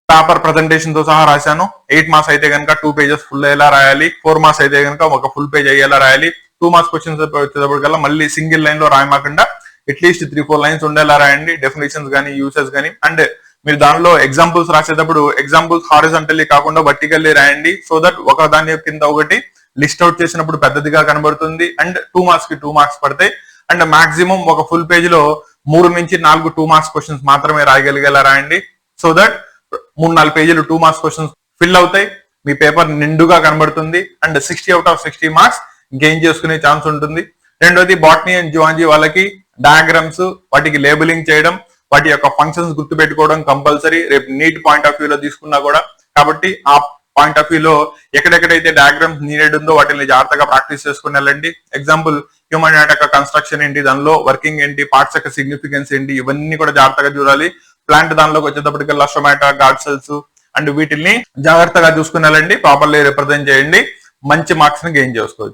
Paper presentation తో సహా రాశాను. 8 మార్క్స్ అయితే కనుక 2 pages ఫుల్ అయ్యేలా రాయాలి. 4 మార్క్స్ అయితే కనుక ఒక ఫుల్ పేజ్ అయ్యేలా రాయాలి. 2 మార్క్స్ క్వశ్చన్స్ వచ్చేటప్పటికల్లా మళ్ళీ సింగిల్ లైన్ లో రాయమాకుండా అట్లీస్ట్ 3-4 లైన్స్ ఉండేలా రాయండి. డెఫినేషన్స్ కానీ యూసెస్ కానీ. అండ్ మీరు దానిలో ఎగ్జాంపుల్స్ రాసేటప్పుడు ఎగ్జాంపుల్స్ హారిజాంటల్లీ కాకుండా వర్టికల్లీ రాయండి. సో దట్ ఒక దాని కింద ఒకటి లిస్ట్ అవుట్ చేసినప్పుడు పెద్దదిగా కనబడుతుంది. అండ్ 2 మార్క్స్ కి 2 మార్క్స్ పడతాయి. అండ్ మాక్సిమం ఒక ఫుల్ పేజ్ లో 3 నుంచి 4 2 మార్క్స్ క్వశ్చన్స్ మాత్రమే రాయగలిగేలా రాయండి. సో దట్ 3-4 పేజీలు 2 మార్క్స్ క్వశ్చన్స్ ఫిల్ అవుతాయి. మీ పేపర్ నిండుగా కనబడుతుంది. And 60 out of 60 marks gain చేసుకునే ఛాన్స్ ఉంటుంది. రెండోది బాటనీ అండ్ జువాలజీ వాళ్ళకి డయాగ్రామ్స్, వాటికి లేబులింగ్ చేయడం, వాటి యొక్క ఫంక్షన్స్ గుర్తు పెట్టుకోవడం కంపల్సరీ. రేపు నీట్ పాయింట్ ఆఫ్ వ్యూ లో తీసుకున్నా కూడా. కాబట్టి ఆ పాయింట్ ఆఫ్ వ్యూ లో ఎక్కడెక్కడైతే డయాగ్రామ్స్ నీడెడ్ ఉందో వాటిని జాగ్రత్తగా ప్రాక్టీస్ చేసుకుని వెళ్ళండి. ఎగ్జాంపుల్ హ్యూమన్ యొక్క కన్స్ట్రక్షన్ ఏంటి, దానిలో వర్కింగ్ ఏంటి, పార్ట్స్ యొక్క సిగ్నిఫికెన్స్ ఏంటి, ఇవన్నీ కూడా జాగ్రత్తగా చూడాలి. ప్లాంట్ దానిలోకి వచ్చేటప్పటికల్లా స్టొమాటో, గాడ్ సెల్స్ అండ్ వీటిని జాగ్రత్తగా చూసుకుని వెళ్ళండి. ప్రాపర్లీ రిప్రజెంట్ చేయండి. మంచి మార్క్స్ ని గెయిన్ చేసుకోవచ్చు.